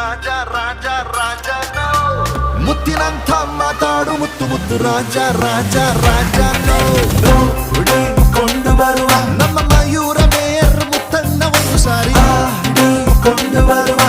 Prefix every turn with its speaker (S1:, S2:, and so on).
S1: ರಾಜ ರಾಜ ರಾಜನೋ ಮುತ್ತಿನಂಥ ಮಾತಾಡು ಮುತ್ತು ಮುತ್ತು ರಾಜ ರಾಜ ರಾಜನೋ ಕೊಂಡು ಬರುವ ನಮ್ಮ ಮಯೂರ ಮೇಯರ್ ಮುತ್ತನ್ನ ಒಂದು ಸಾರಿ ಕೊಂಡು ಬರುವ